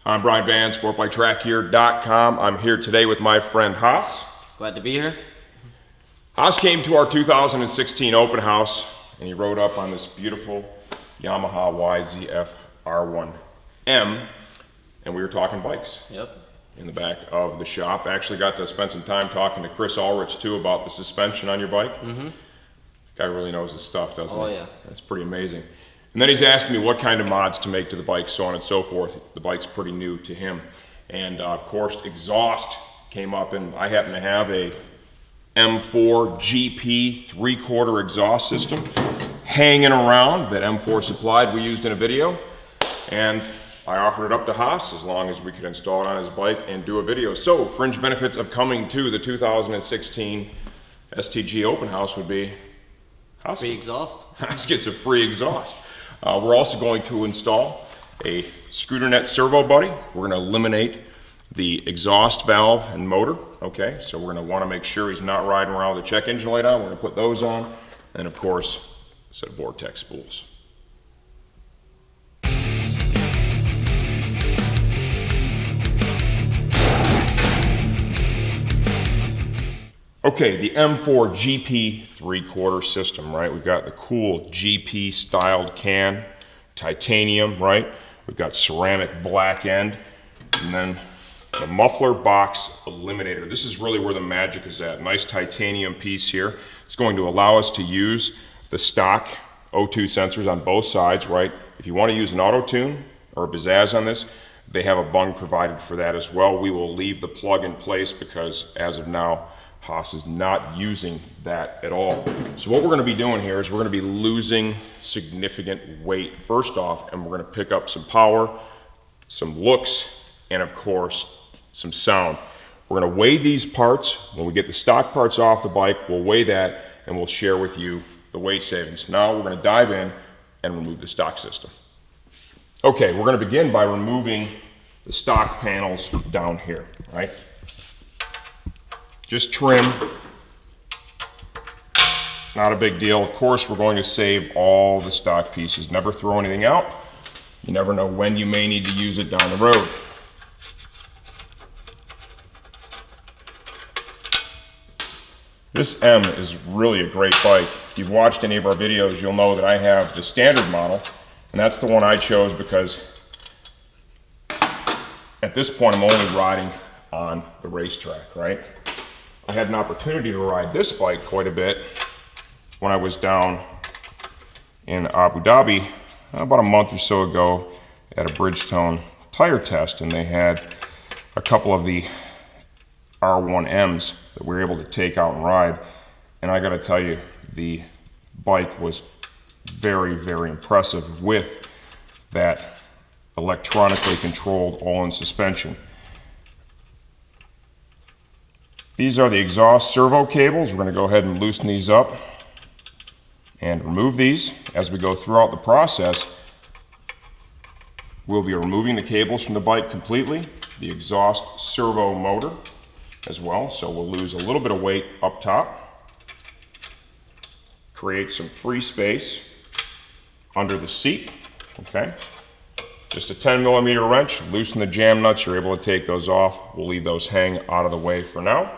I'm Brian Van, sportbiketrackgear.com. I'm here today with my friend Hass. Glad to be here. Hass came to our 2016 Open House and he rode up on this beautiful Yamaha YZF-R1M, and we were talking bikes. Yep. In the back of the shop. Actually got to spend some time talking to Chris Ulrich too about the suspension on your bike. Mm-hmm. Guy really knows his stuff, doesn't he? Oh yeah. That's pretty amazing. And then he's asking me what kind of mods to make to the bike, so on and so forth. The bike's pretty new to him. And of course, exhaust came up, and I happen to have a M4 GP 3/4 exhaust system hanging around that M4 supplied, we used in a video. And I offered it up to Hass as long as we could install it on his bike and do a video. So, fringe benefits of coming to the 2016 STG Open House would be Hass. Free exhaust. Hass gets a free exhaust. We're also going to install a scooter net servo buddy. We're going to eliminate the exhaust valve and motor. Okay, so we're going to want to make sure he's not riding around with a check engine light on. We're going to put those on, and of course, a set of Vortex spools. Okay, the M4 GP 3/4 system, right? We've got the cool GP styled can, titanium, right? We've got ceramic black end, and then the Muffler Box Eliminator. This is really where the magic is at. Nice titanium piece here. It's going to allow us to use the stock O2 sensors on both sides, right? If you want to use an auto tune or a Pizzazz on this, they have a bung provided for that as well. We will leave the plug in place because as of now, Hass is not using that at all. So what we're going to be doing here is we're going to be losing significant weight first off, and we're going to pick up some power, some looks, and of course, some sound. We're going to weigh these parts. When we get the stock parts off the bike, we'll weigh that and we'll share with you the weight savings. Now we're going to dive in and remove the stock system. Okay, we're going to begin by removing the stock panels down here, right? Just trim, not a big deal. Of course, we're going to save all the stock pieces. Never throw anything out. You never know when you may need to use it down the road. This M is really a great bike. If you've watched any of our videos, you'll know that I have the standard model, and that's the one I chose because at this point I'm only riding on the racetrack, right? I had an opportunity to ride this bike quite a bit when I was down in Abu Dhabi about a month or so ago at a Bridgestone tire test, and they had a couple of the R1Ms that we were able to take out and ride, and I got to tell you, the bike was very, very impressive with that electronically controlled all-in suspension. These are the exhaust servo cables. We're going to go ahead and loosen these up and remove these. As we go throughout the process, we'll be removing the cables from the bike completely, the exhaust servo motor as well, so we'll lose a little bit of weight up top, create some free space under the seat, okay? Just a 10mm wrench, loosen the jam nuts, you're able to take those off. We'll leave those hang out of the way for now.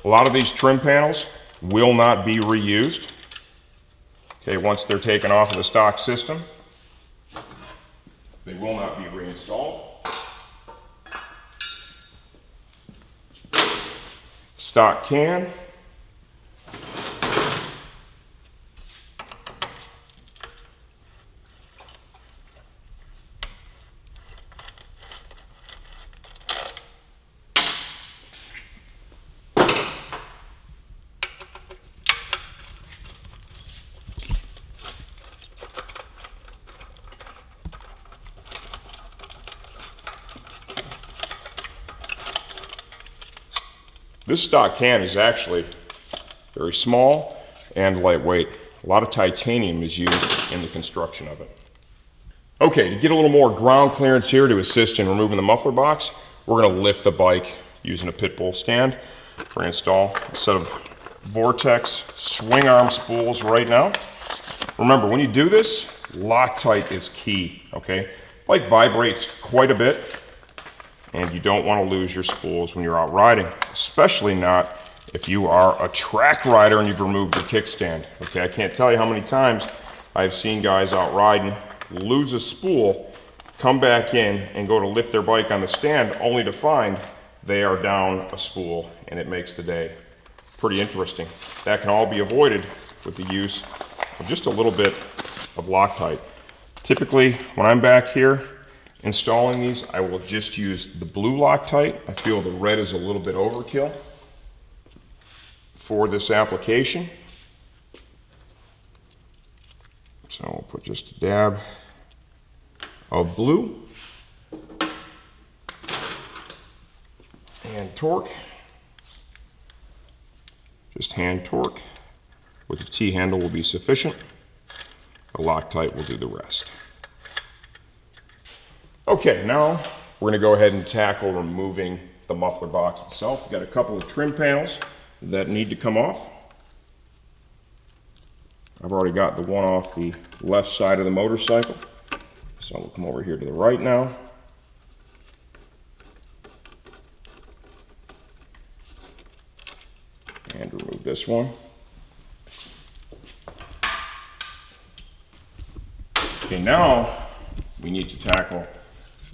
A lot of these trim panels will not be reused. Okay, once they're taken off of the stock system, they will not be reinstalled. Stock can. This stock can is actually very small and lightweight. A lot of titanium is used in the construction of it. Okay, to get a little more ground clearance here to assist in removing the muffler box, we're going to lift the bike using a pit bull stand. We're going to install a set of Vortex swing arm spools right now. Remember, when you do this, Loctite is key, okay? Bike vibrates quite a bit, and you don't want to lose your spools when you're out riding, especially not if you are a track rider and you've removed your kickstand, okay? I can't tell you how many times I've seen guys out riding lose a spool, come back in and go to lift their bike on the stand only to find they are down a spool, and it makes the day pretty interesting. That can all be avoided with the use of just a little bit of Loctite. Typically, when I'm back here installing these, I will just use the blue Loctite. I feel the red is a little bit overkill for this application. So we'll put just a dab of blue and torque. Just hand torque with the T-handle will be sufficient. The Loctite will do the rest. Okay, now we're going to go ahead and tackle removing the muffler box itself. We've got a couple of trim panels that need to come off. I've already got the one off the left side of the motorcycle. So we'll come over here to the right now. And remove this one. Okay, now we need to tackle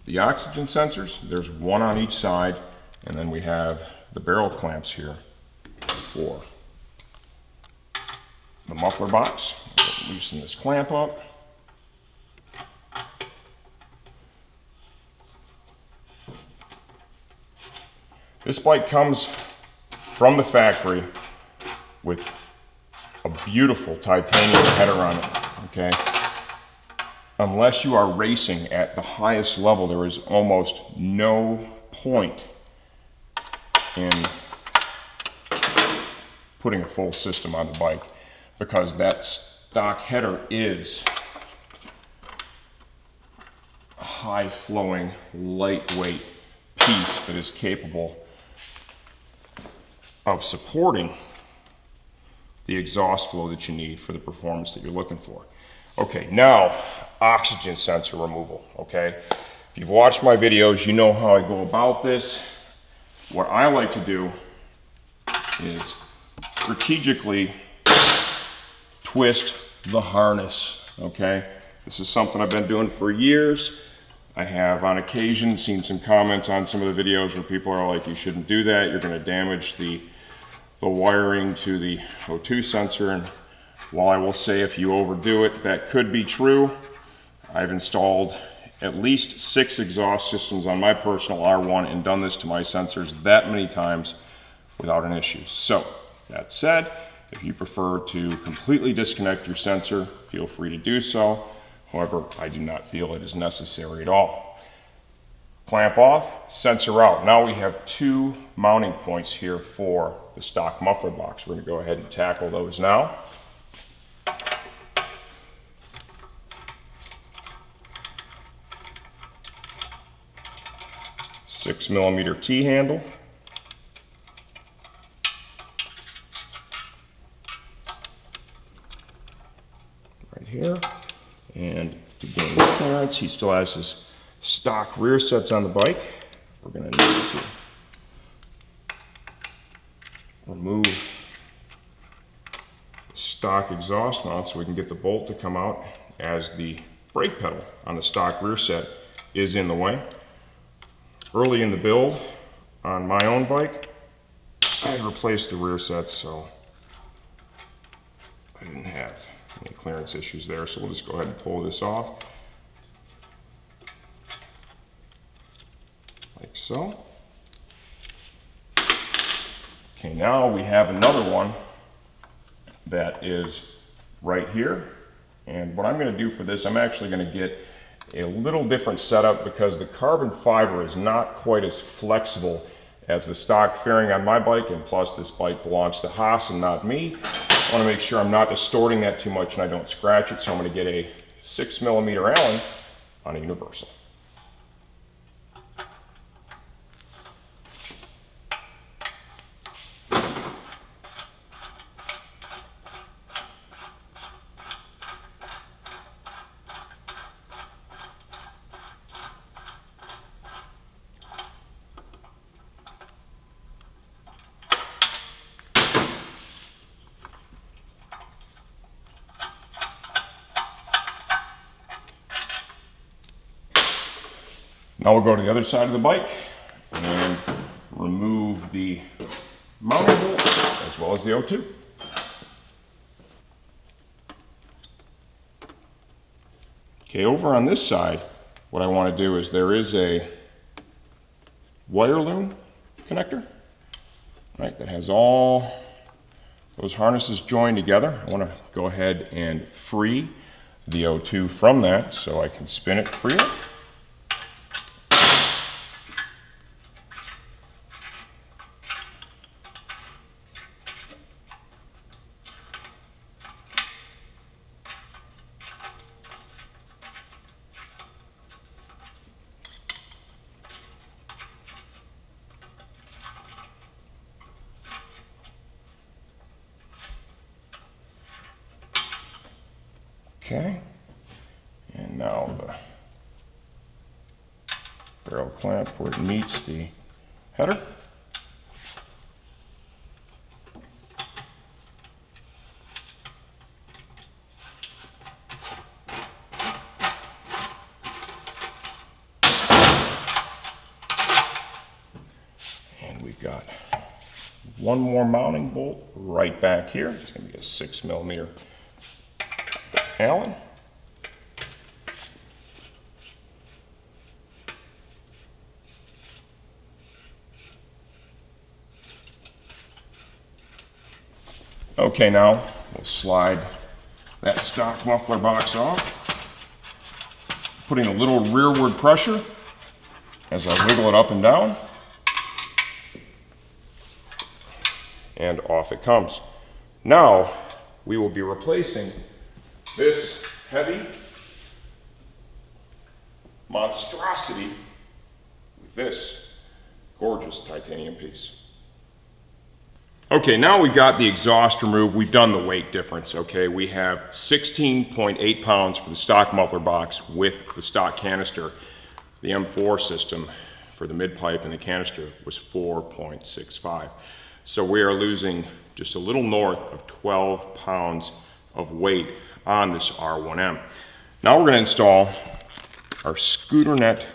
the oxygen sensors. There's one on each side, and then we have the barrel clamps here for the muffler box. Loosen this clamp up. This bike comes from the factory with a beautiful titanium header on it, okay? Unless you are racing at the highest level, there is almost no point in putting a full system on the bike, because that stock header is a high-flowing, lightweight piece that is capable of supporting the exhaust flow that you need for the performance that you're looking for. Okay, now oxygen sensor removal, okay? If you've watched my videos, you know how I go about this. What I like to do is strategically twist the harness, okay? This is something I've been doing for years. I have on occasion seen some comments on some of the videos where people are like, you shouldn't do that, you're gonna damage the wiring to the O2 sensor. And while I will say if you overdo it, that could be true, I've installed at least 6 exhaust systems on my personal R1 and done this to my sensors that many times without an issue. So, that said, if you prefer to completely disconnect your sensor, feel free to do so. However, I do not feel it is necessary at all. Clamp off, sensor out. Now we have 2 mounting points here for the stock muffler box. We're going to go ahead and tackle those now. $6mm T-handle. Right here. And to gain clearance, he still has his stock rear sets on the bike. We're going to need to remove the stock exhaust mount so we can get the bolt to come out, as the brake pedal on the stock rear set is in the way. Early in the build on my own bike, I had replaced the rear sets, so I didn't have any clearance issues there. So we'll just go ahead and pull this off like so. Okay, now we have another one that is right here. And what I'm going to do for this, I'm actually going to get a little different setup, because the carbon fiber is not quite as flexible as the stock fairing on my bike, and plus this bike belongs to Hass and not me. I want to make sure I'm not distorting that too much and I don't scratch it, so I'm going to get a 6mm Allen on a universal. Now we'll go to the other side of the bike and remove the mounting bolt as well as the O2. Okay, over on this side, what I want to do is there is a wire loom connector, right, that has all those harnesses joined together. I want to go ahead and free the O2 from that so I can spin it freely. Okay, and now the barrel clamp where it meets the header. And we've got one more mounting bolt right back here. It's going to be a 6mm Allen. Okay, now we'll slide that stock muffler box off, putting a little rearward pressure as I wiggle it up and down, and off it comes. Now we will be replacing this heavy monstrosity with this gorgeous titanium piece. Okay, now we've got the exhaust removed. We've done the weight difference, okay? We have 16.8 pounds for the stock muffler box with the stock canister. The M4 system for the mid-pipe and the canister was 4.65. So we are losing just a little north of 12 pounds of weight on this R1M. Now we're going to install our scooter net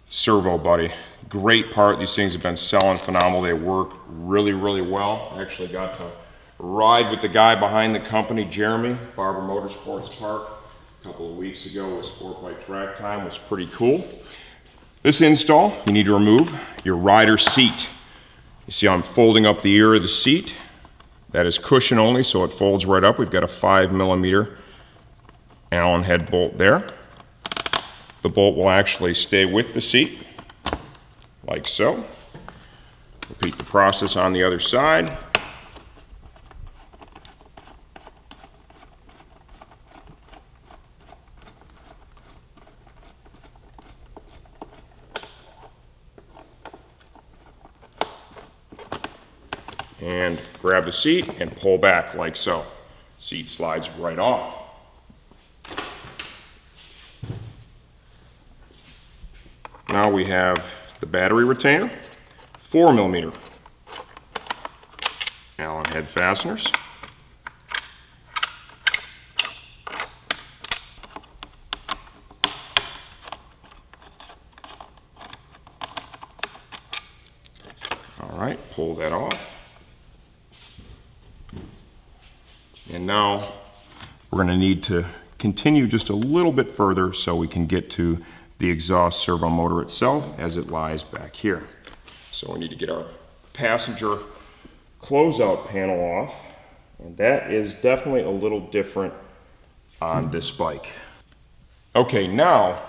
servo buddy. Great part. These things have been selling phenomenal. They work really, really well. I actually got to ride with the guy behind the company, Jeremy, Barber Motorsports Park, a couple of weeks ago with Sport Bike Track Time. It was pretty cool. This install, you need to remove your rider seat. You see I'm folding up the ear of the seat. That is cushion only, so it folds right up. We've got a 5mm Allen head bolt there. The bolt will actually stay with the seat, like so. Repeat the process on the other side. And grab the seat and pull back like so. Seat slides right off. Now we have the battery retainer, 4mm Allen head fasteners. All right, pull that off. And now we're going to need to continue just a little bit further so we can get to the exhaust servo motor itself as it lies back here. So we need to get our passenger closeout panel off, and that is definitely a little different on this bike. Okay, now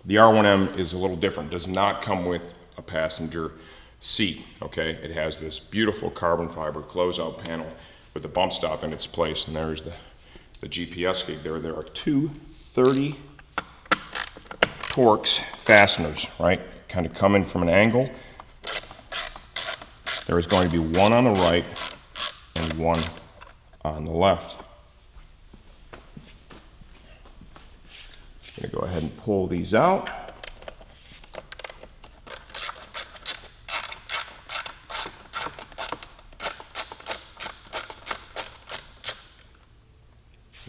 the R1M is a little different. Does not come with a passenger seat, okay? It has this beautiful carbon fiber closeout panel with the bump stop in its place, and there's the GPS gig there. There are two 30 Torx fasteners, right? Kind of come in from an angle. There is going to be one on the right and one on the left. I'm going to go ahead and pull these out.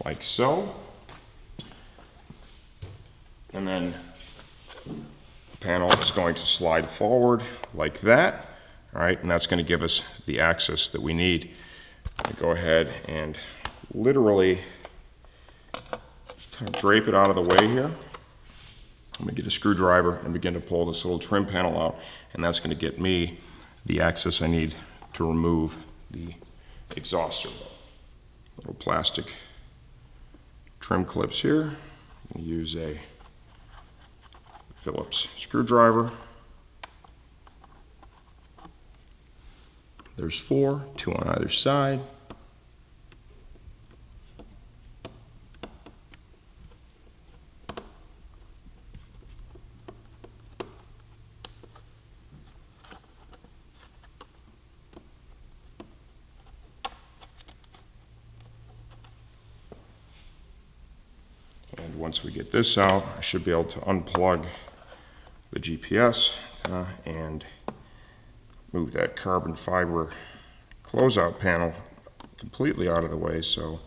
Like so. And then the panel is going to slide forward like that. All right, and that's going to give us the access that we need. I'm going to go ahead and literally kind of drape it out of the way here. I'm going to get a screwdriver and begin to pull this little trim panel out, and that's going to get me the access I need to remove the exhaust servo. Little plastic trim clips here. I'm going to use a Phillips screwdriver. There's 4, 2 on either side. And once we get this out, I should be able to unplug the GPS and move that carbon fiber closeout panel completely out of the way so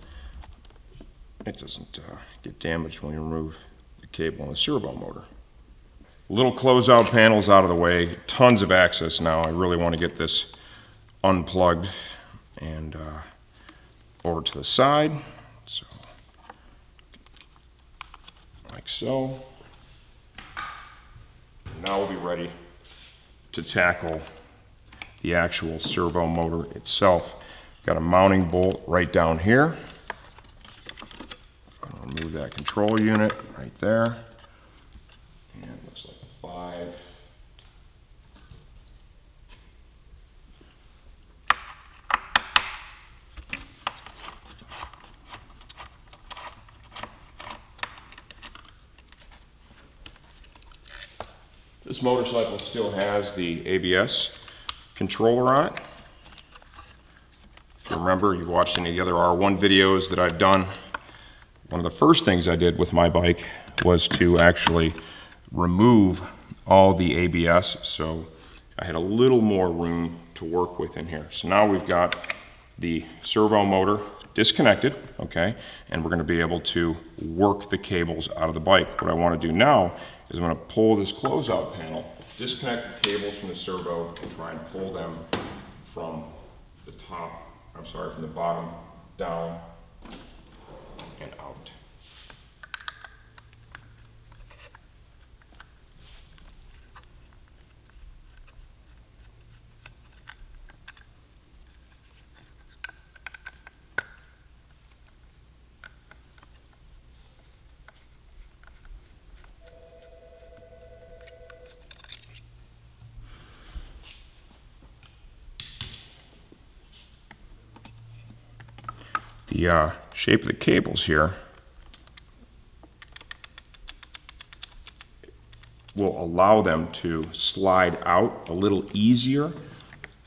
it doesn't get damaged when you remove the cable on the servo motor. Little closeout panels out of the way, tons of access now. I really want to get this unplugged and over to the side. So, like so. Now we'll be ready to tackle the actual servo motor itself. Got a mounting bolt right down here. I'm going to remove that control unit right there. And it looks like a 5. This motorcycle still has the ABS controller on it. If you remember, you've watched any of the other R1 videos that I've done, one of the first things I did with my bike was to actually remove all the ABS, so I had a little more room to work with in here. So now we've got the servo motor disconnected, okay, and we're going to be able to work the cables out of the bike. What I want to do now is I'm going to pull this closeout panel, disconnect the cables from the servo, and try and pull them from the from the bottom down and out. The shape of the cables here will allow them to slide out a little easier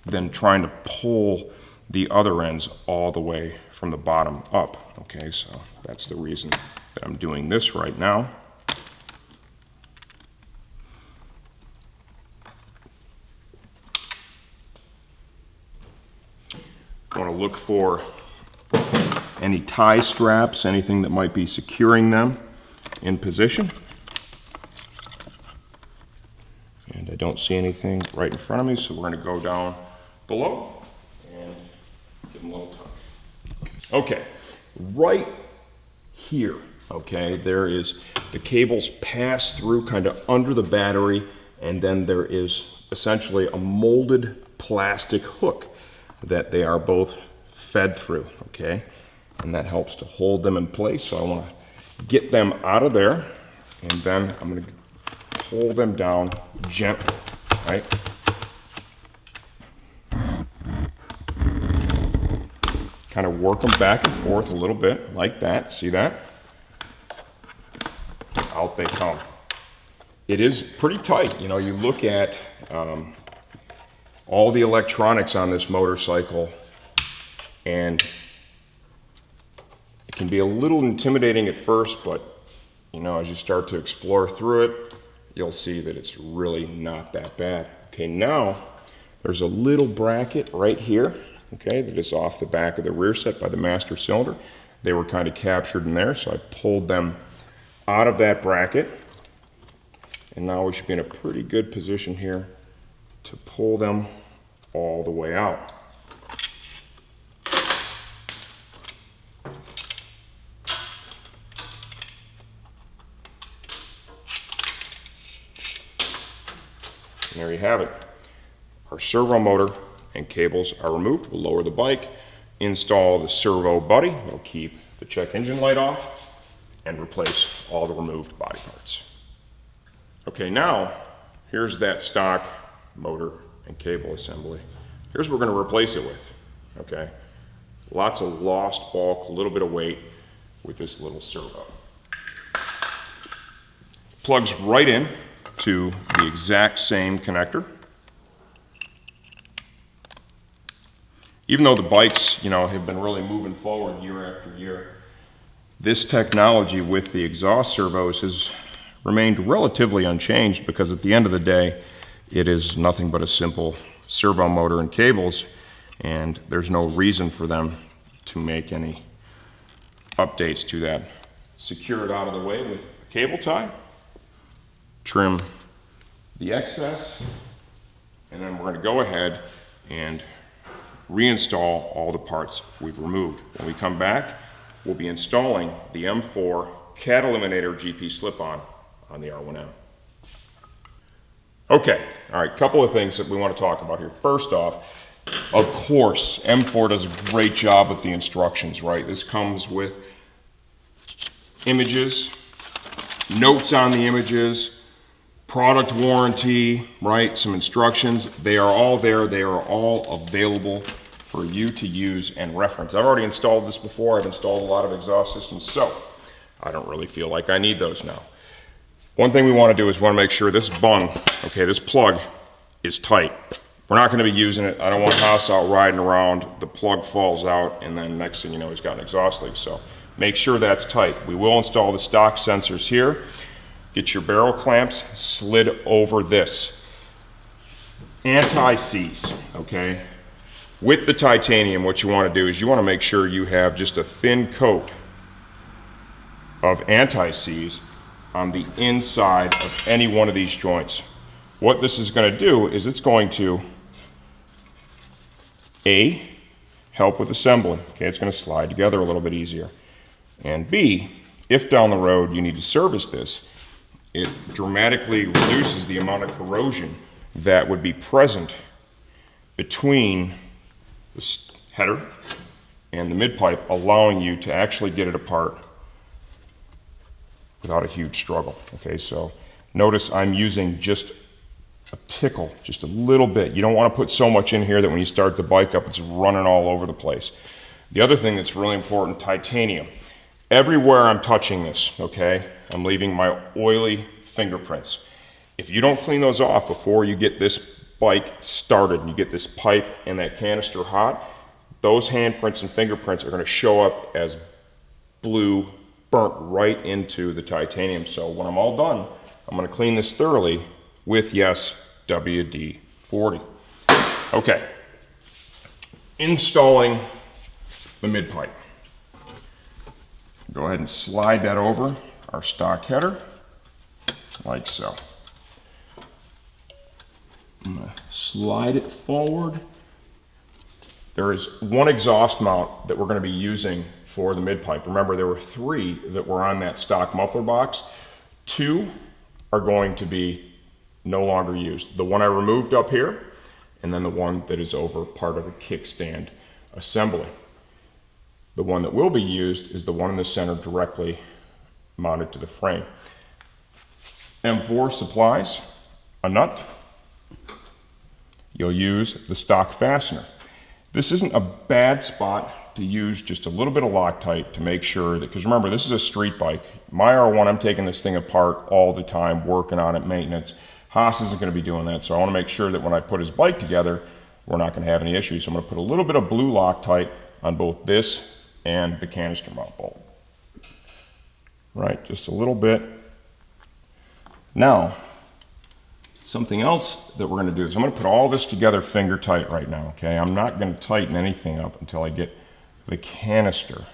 than trying to pull the other ends all the way from the bottom up. Okay, so that's the reason that I'm doing this right now. I want to look for any tie straps, anything that might be securing them in position. And I don't see anything right in front of me, so we're going to go down below and give them a little tug. Okay, right here, okay, there is the cables pass through kind of under the battery, and then there is essentially a molded plastic hook that they are both fed through, okay? And that helps to hold them in place. So I want to get them out of there, and then I'm going to pull them down gently, right? Kind of work them back and forth a little bit like that. See that? Out they come. It is pretty tight. You know, you look at all the electronics on this motorcycle, and it can be a little intimidating at first, but you know, as you start to explore through it, you'll see that it's really not that bad. Okay, now there's a little bracket right here, okay, that is off the back of the rear set by the master cylinder. They were kind of captured in there, so I pulled them out of that bracket. And now we should be in a pretty good position here to pull them all the way out. And there you have it. Our servo motor and cables are removed. We'll lower the bike, install the servo body. We'll keep the check engine light off and replace all the removed body parts. Okay, now here's that stock motor and cable assembly. Here's what we're going to replace it with. Okay, lots of lost bulk, a little bit of weight with this little servo. Plugs right in to the exact same connector. Even though the bikes, you know, have been really moving forward year after year, this technology with the exhaust servos has remained relatively unchanged, because at the end of the day, it is nothing but a simple servo motor and cables, and there's no reason for them to make any updates to that. Secure it out of the way with a cable tie, trim the excess, and then we're going to go ahead and reinstall all the parts we've removed. When we come back, we'll be installing the M4 Cat Eliminator GP slip-on on the R1M. Okay, all right, couple of things that we want to talk about here. First off, of course, M4 does a great job with the instructions, right? This comes with images, notes on the images, product warranty, right? Some instructions. They are all there. They are all available for you to use and reference. I've already installed this before. I've installed a lot of exhaust systems, so I don't really feel like I need those now. One thing we want to do is we want to make sure this bung, okay, this plug is tight. We're not going to be using it. I don't want Hass out riding around, the plug falls out, and then next thing you know, he's got an exhaust leak. So make sure that's tight. We will install the stock sensors here. Get your barrel clamps slid over this. Anti-seize, okay? With the titanium, what you want to do is you want to make sure you have just a thin coat of anti-seize on the inside of any one of these joints. What this is going to do is it's going to A, help with assembly. Okay, it's going to slide together a little bit easier. And B, if down the road you need to service this, it dramatically reduces the amount of corrosion that would be present between the header and the mid-pipe, allowing you to actually get it apart without a huge struggle. Okay, so notice I'm using just a tickle, just a little bit. You don't want to put so much in here that when you start the bike up, it's running all over the place. The other thing that's really important, titanium. Everywhere I'm touching this, okay, I'm leaving my oily fingerprints. If you don't clean those off before you get this bike started and you get this pipe and that canister hot, those handprints and fingerprints are going to show up as blue, burnt right into the titanium. So when I'm all done, I'm going to clean this thoroughly with, yes, WD-40. Okay, installing the mid-pipe. Go ahead and slide that over our stock header, like so. I'm going to slide it forward. There is one exhaust mount that we're going to be using for the mid-pipe. Remember, there were 3 that were on that stock muffler box. 2 are going to be no longer used. The one I removed up here, and then the one that is over part of a kickstand assembly. The one that will be used is the one in the center directly mounted to the frame. M4 supplies a nut. You'll use the stock fastener. This isn't a bad spot to use just a little bit of Loctite to make sure that, because remember, this is a street bike. My R1, I'm taking this thing apart all the time, working on it, maintenance. Hass isn't going to be doing that, so I want to make sure that when I put his bike together, we're not going to have any issues. So I'm going to put a little bit of blue Loctite on both this and the canister mount bolt. Right, just a little bit. Now, something else that we're going to do is I'm going to put all this together finger tight right now, okay? I'm not going to tighten anything up until I get the canister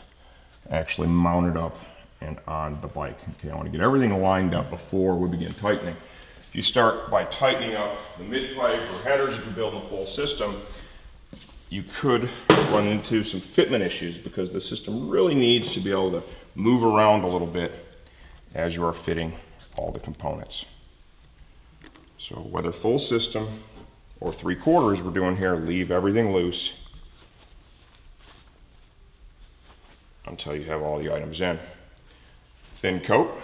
actually mounted up and on the bike. Okay, I want to get everything lined up before we begin tightening. if you start by tightening up the mid-pipe or headers, if you're building a full system, you could run into some fitment issues because the system really needs to be able to move around a little bit as you are fitting all the components. So whether full system or 3/4 we're doing here, leave everything loose until you have all the items in. Thin coat.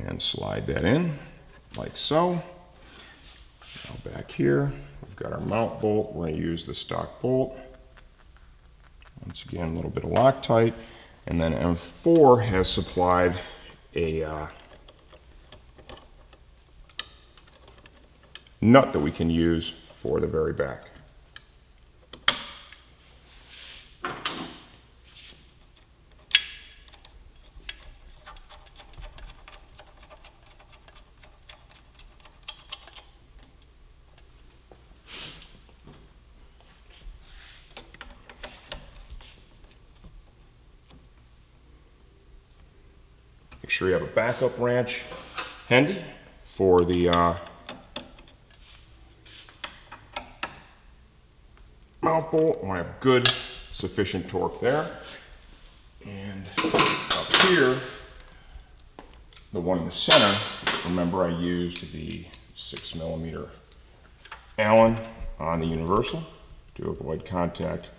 And slide that in like so. Now back here, we've got our mount bolt. We're going to use the stock bolt. Once again, a little bit of Loctite. And then M4 has supplied a nut that we can use for the very back. Make sure you have a backup wrench handy for the mount bolt. I want to have good, sufficient torque there. And up here, the one in the center, remember I used the 6mm Allen on the universal to avoid contact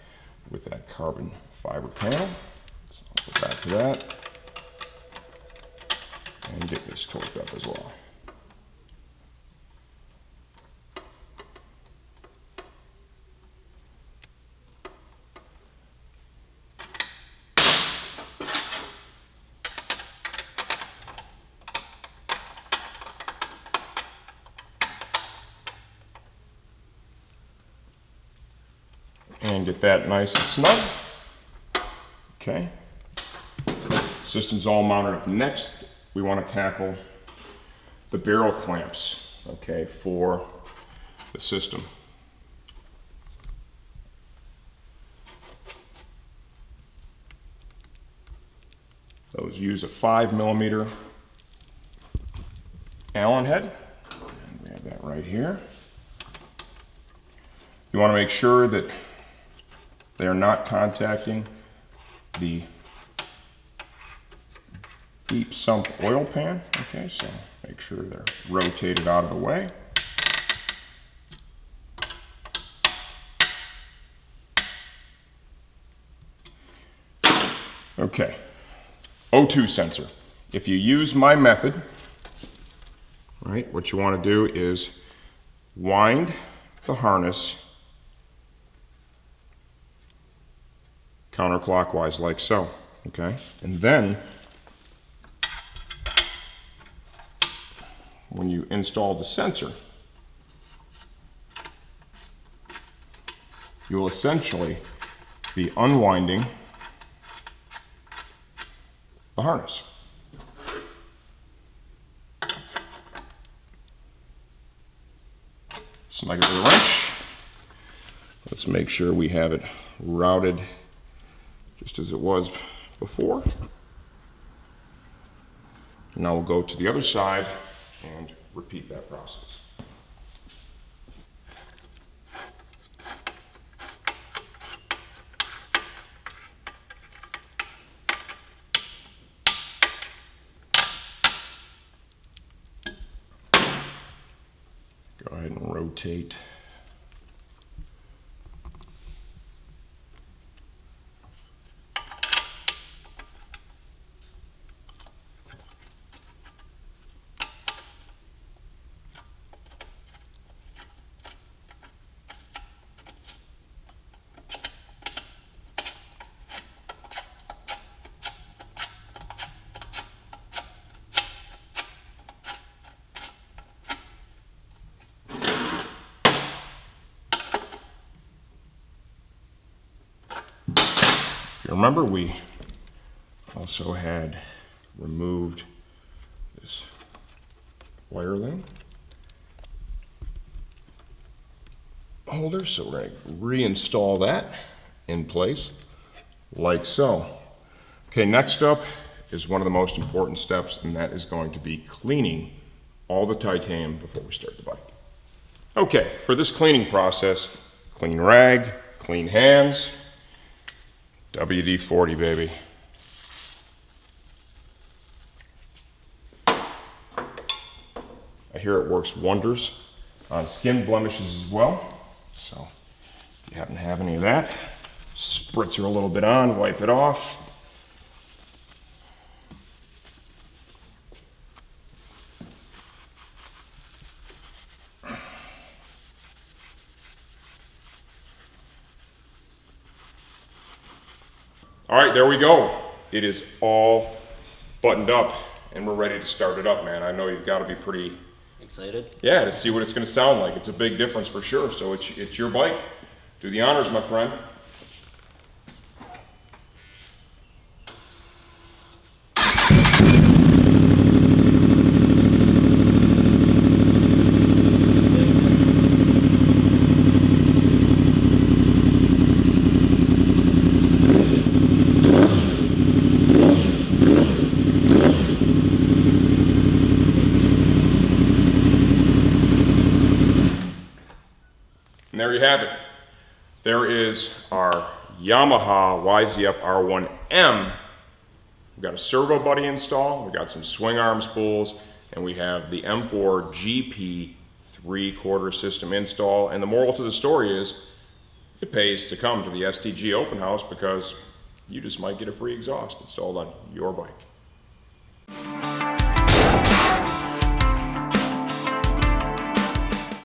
with that carbon fiber panel. So I'll go back to that and get this torqued up as well. And get that nice and snug. Okay. System's all mounted up. Next, we want to tackle the barrel clamps, okay, for the system. Those use a 5mm Allen head. And we have that right here. You want to make sure that they are not contacting the deep sump oil pan. Okay, so make sure they're rotated out of the way. Okay, O2 sensor. If you use my method, right, what you want to do is wind the harness counterclockwise like so, okay? And then when you install the sensor, you will essentially be unwinding the harness. Snug it with a wrench. Let's make sure we have it routed just as it was before. Now we'll go to the other side and repeat that process. Go ahead and rotate . Remember, we also had removed this wire link holder, so we're going to reinstall that in place like so. Okay, next up is one of the most important steps, and that is going to be cleaning all the titanium before we start the bike. Okay, for this cleaning process, clean rag, clean hands, WD-40, baby. I hear it works wonders on skin blemishes as well. So if you happen to have any of that, spritz her a little bit on, wipe it off. All right, there we go. It is all buttoned up and we're ready to start it up, man. I know you've got to be pretty excited. Yeah, to see what it's going to sound like. It's a big difference for sure. So it's your bike. Do the honors, my friend. And there you have it. There is our Yamaha YZF-R1M. We've got a servo buddy installed, we've got some swing arm spools, and we have the M4 GP 3/4 system install. And the moral to the story is, it pays to come to the STG Open House because you just might get a free exhaust installed on your bike.